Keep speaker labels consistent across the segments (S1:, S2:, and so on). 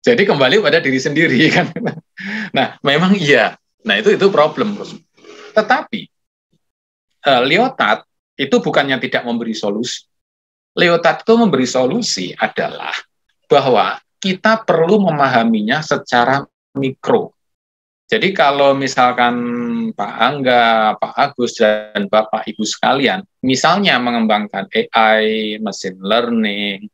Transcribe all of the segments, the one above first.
S1: Jadi kembali pada diri sendiri kan. Nah, memang iya. Nah, itu problem. Tetapi Lyotard itu bukannya tidak memberi solusi. Lyotard itu memberi solusi adalah bahwa kita perlu memahaminya secara mikro. Jadi kalau misalkan Pak Angga, Pak Agus, dan Bapak Ibu sekalian, misalnya mengembangkan AI, machine learning,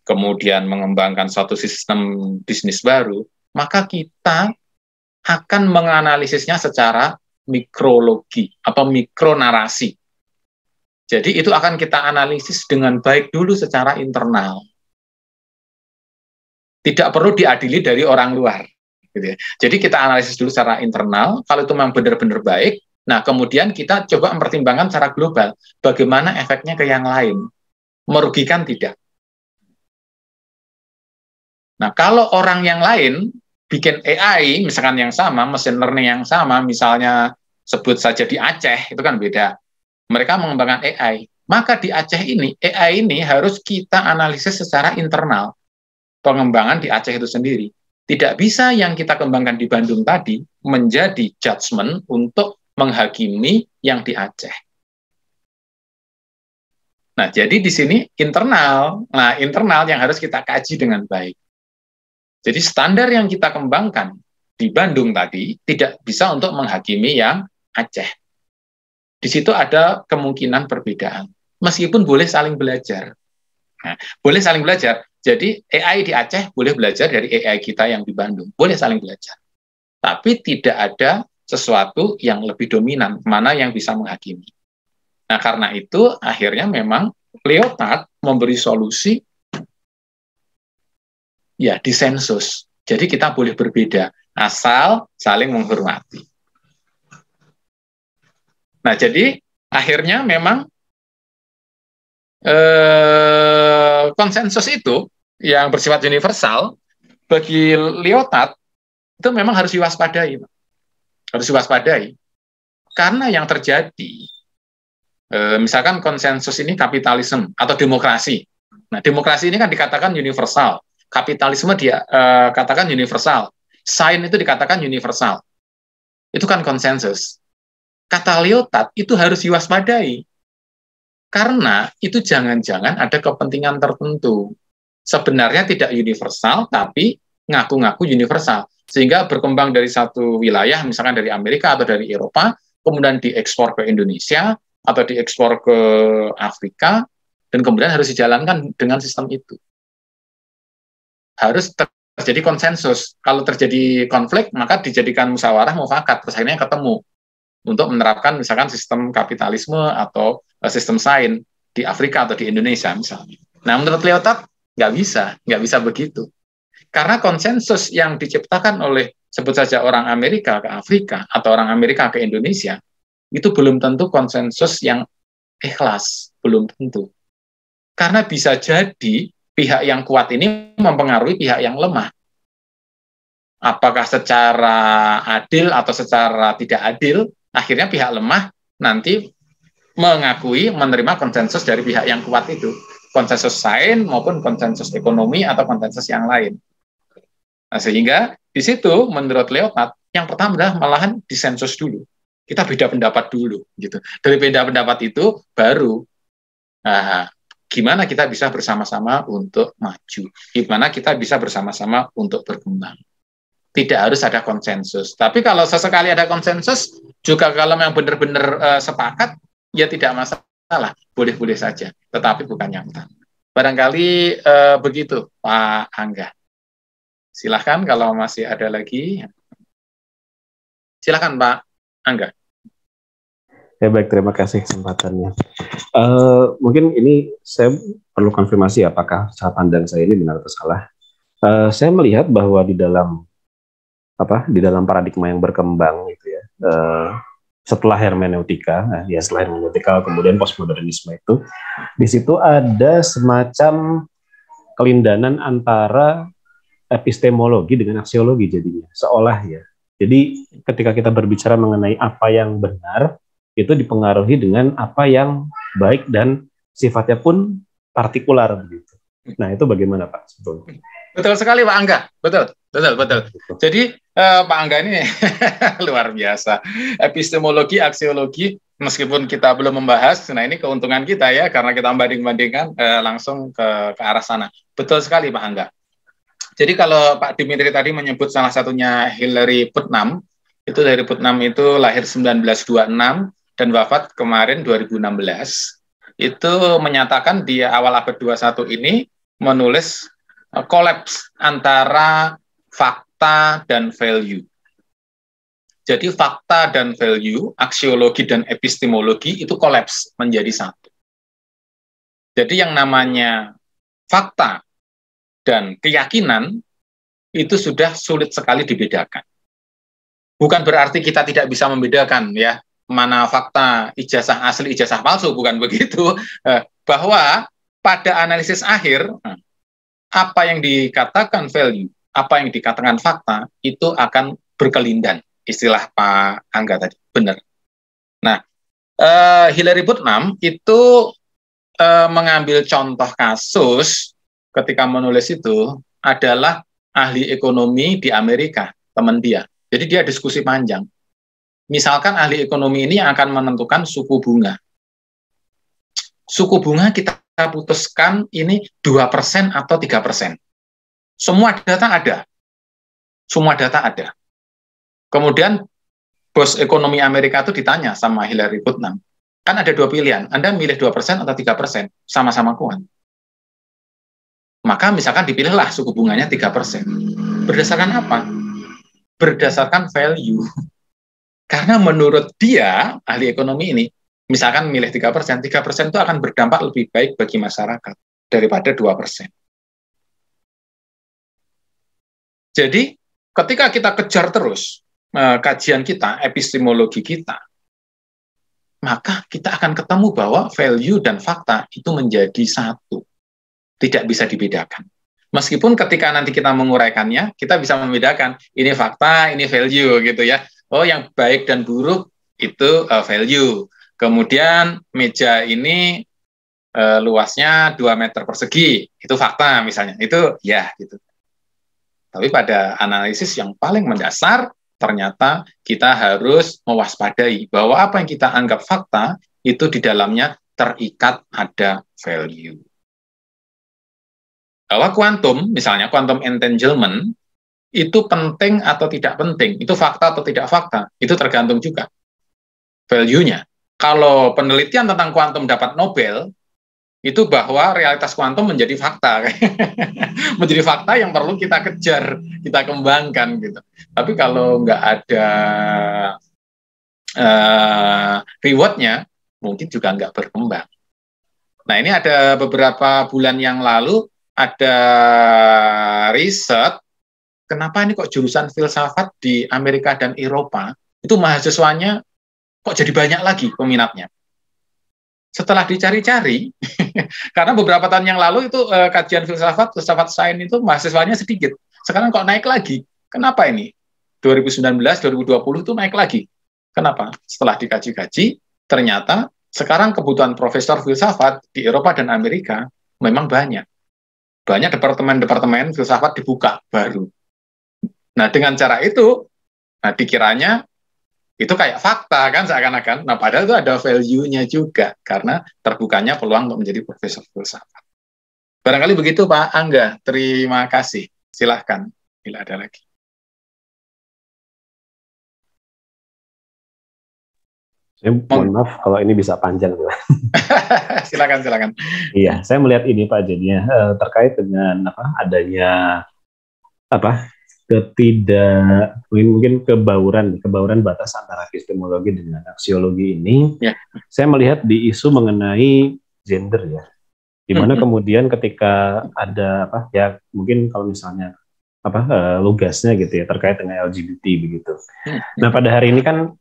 S1: kemudian mengembangkan suatu sistem bisnis baru, maka kita akan menganalisisnya secara mikrologi atau mikronarasi. Jadi itu akan kita analisis dengan baik dulu secara internal. Tidak perlu diadili dari orang luar. Gitu ya. Jadi kita analisis dulu secara internal, kalau itu memang benar-benar baik, nah kemudian kita coba mempertimbangkan secara global, bagaimana efeknya ke yang lain, merugikan tidak. Nah kalau orang yang lain bikin AI, misalkan yang sama, machine learning yang sama, misalnya sebut saja di Aceh, itu kan beda. Mereka mengembangkan AI, maka di Aceh ini, AI ini harus kita analisis secara internal, pengembangan di Aceh itu sendiri. Tidak bisa yang kita kembangkan di Bandung tadi menjadi judgement untuk menghakimi yang di Aceh. Nah, jadi di sini internal. Nah, internal yang harus kita kaji dengan baik. Jadi standar yang kita kembangkan di Bandung tadi tidak bisa untuk menghakimi yang Aceh. Di situ ada kemungkinan perbedaan. Meskipun boleh saling belajar. Nah, boleh saling belajar. Jadi AI di Aceh boleh belajar dari AI kita yang di Bandung. Boleh saling belajar. Tapi tidak ada sesuatu yang lebih dominan, mana yang bisa menghakimi. Nah, karena itu akhirnya memang Lyotard memberi solusi ya disensus. Jadi kita boleh berbeda, asal saling menghormati. Nah, jadi akhirnya memang konsensus itu yang bersifat universal bagi Lyotard itu memang harus diwaspadai, harus diwaspadai karena yang terjadi misalkan konsensus ini kapitalisme atau demokrasi. Nah, demokrasi ini kan dikatakan universal, kapitalisme dia katakan universal, sains itu dikatakan universal, itu kan konsensus. Kata Lyotard itu harus diwaspadai. Karena itu jangan-jangan ada kepentingan tertentu. Sebenarnya tidak universal, tapi ngaku-ngaku universal. Sehingga berkembang dari satu wilayah, misalkan dari Amerika atau dari Eropa, kemudian diekspor ke Indonesia, atau diekspor ke Afrika, dan kemudian harus dijalankan dengan sistem itu. Harus terjadi konsensus. Kalau terjadi konflik, maka dijadikan musyawarah mufakat, terus akhirnya ketemu untuk menerapkan misalkan sistem kapitalisme atau sistem sains di Afrika atau di Indonesia misalnya. Nah, menurut Lyotard nggak bisa begitu. Karena konsensus yang diciptakan oleh sebut saja orang Amerika ke Afrika atau orang Amerika ke Indonesia, itu belum tentu konsensus yang ikhlas, belum tentu. Karena bisa jadi pihak yang kuat ini mempengaruhi pihak yang lemah. Apakah secara adil atau secara tidak adil, akhirnya pihak lemah nanti mengakui, menerima konsensus dari pihak yang kuat itu. Konsensus sains maupun konsensus ekonomi atau konsensus yang lain. Nah, sehingga di situ menurut Lyotard, yang pertama adalah malahan disensus dulu. Kita beda pendapat dulu. Gitu. Dari beda pendapat itu baru gimana kita bisa bersama-sama untuk maju. Gimana kita bisa bersama-sama untuk berkembang. Tidak harus ada konsensus. Tapi kalau sesekali ada konsensus, juga kalau memang benar-benar sepakat, ya tidak masalah, boleh-boleh saja, tetapi bukan yang utama. Barangkali begitu, Pak Angga. Silahkan kalau masih ada lagi. Silahkan, Pak Angga.
S2: Ya baik, terima kasih kesempatannya. Mungkin ini saya perlu konfirmasi apakah cara pandang saya ini benar atau salah. Saya melihat bahwa di dalam paradigma yang berkembang gitu ya. Setelah hermeneutika, setelah hermeneutika kemudian postmodernisme itu, di situ ada semacam kelindanan antara epistemologi dengan aksiologi jadinya, seolah ya. Jadi ketika kita berbicara mengenai apa yang benar, itu dipengaruhi dengan apa yang baik dan sifatnya pun partikular begitu. Nah itu bagaimana Pak sebetulnya?
S1: Betul sekali Pak Angga, betul, betul, betul. Jadi Pak Angga ini luar biasa. Epistemologi, aksiologi, meskipun kita belum membahas, nah ini keuntungan kita ya, karena kita membanding-bandingkan langsung ke arah sana. Betul sekali Pak Angga. Jadi kalau Pak Dimitri tadi menyebut salah satunya Hillary Putnam, itu dari Putnam itu lahir 1926 dan wafat kemarin 2016, itu menyatakan di awal abad 21 ini menulis kolaps antara fakta dan value. Jadi fakta dan value, aksiologi dan epistemologi itu kolaps menjadi satu. Jadi yang namanya fakta dan keyakinan itu sudah sulit sekali dibedakan. Bukan berarti kita tidak bisa membedakan ya, mana fakta, ijazah asli, ijazah palsu, bukan begitu. Bahwa pada analisis akhir, apa yang dikatakan value, apa yang dikatakan fakta, itu akan berkelindan. Istilah Pak Angga tadi, benar. Nah, Hillary Putnam itu mengambil contoh kasus ketika menulis itu adalah ahli ekonomi di Amerika, teman dia. Jadi dia diskusi panjang. Misalkan ahli ekonomi ini akan menentukan suku bunga. Suku bunga kita putuskan ini 2% atau 3%. Semua data ada. Semua data ada. Kemudian bos ekonomi Amerika itu ditanya sama Hillary Putnam. Kan ada dua pilihan. Anda milih 2% atau 3%. Sama-sama kuat. Maka misalkan dipilihlah suku bunganya 3%. Berdasarkan apa? Berdasarkan value. Karena menurut dia, ahli ekonomi ini, misalkan milih 3%, 3% itu akan berdampak lebih baik bagi masyarakat daripada 2%. Jadi, ketika kita kejar terus kajian kita, epistemologi kita, maka kita akan ketemu bahwa value dan fakta itu menjadi satu. Tidak bisa dibedakan. Meskipun ketika nanti kita menguraikannya, kita bisa membedakan, ini fakta, ini value, gitu ya. Oh, yang baik dan buruk itu value. Kemudian meja ini luasnya 2 meter persegi, itu fakta misalnya. Itu ya gitu. Tapi pada analisis yang paling mendasar, ternyata kita harus mewaspadai bahwa apa yang kita anggap fakta, itu di dalamnya terikat ada value. Bahwa kuantum, misalnya kuantum entanglement, itu penting atau tidak penting, itu fakta atau tidak fakta, itu tergantung juga value-nya. Kalau penelitian tentang kuantum dapat Nobel, itu bahwa realitas kuantum menjadi fakta. Menjadi fakta yang perlu kita kejar, kita kembangkan gitu. Tapi kalau nggak ada reward-nya, mungkin juga nggak berkembang. Nah, ini ada beberapa bulan yang lalu, ada riset, kenapa ini kok jurusan filsafat di Amerika dan Eropa, itu mahasiswanya kok jadi banyak lagi peminatnya. Setelah dicari-cari, karena beberapa tahun yang lalu itu kajian filsafat sains itu mahasiswanya sedikit. Sekarang kok naik lagi. Kenapa ini? 2019, 2020 itu naik lagi. Kenapa? Setelah dikaji-kaji, ternyata sekarang kebutuhan profesor filsafat di Eropa dan Amerika memang banyak. Banyak departemen-departemen filsafat dibuka baru. Nah, dengan cara itu, nah dikiranya itu kayak fakta kan seakan-akan. Nah, padahal itu ada value-nya juga karena terbukanya peluang untuk menjadi profesor filsafat. Barangkali begitu Pak Angga. Terima kasih. Silahkan bila ada lagi.
S2: Saya mohon maaf kalau ini bisa panjang.
S1: Silakan.
S2: Iya, saya melihat ini Pak jadinya terkait dengan adanya mungkin kebauran batas antara epistemologi dengan aksiologi ini. Yeah. Saya melihat di isu mengenai gender ya, dimana kemudian ketika ada mungkin kalau misalnya lugasnya gitu ya terkait dengan LGBT begitu. Nah, pada hari ini kan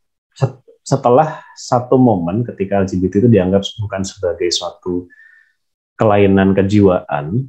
S2: setelah satu momen ketika LGBT itu dianggap bukan sebagai suatu kelainan kejiwaan,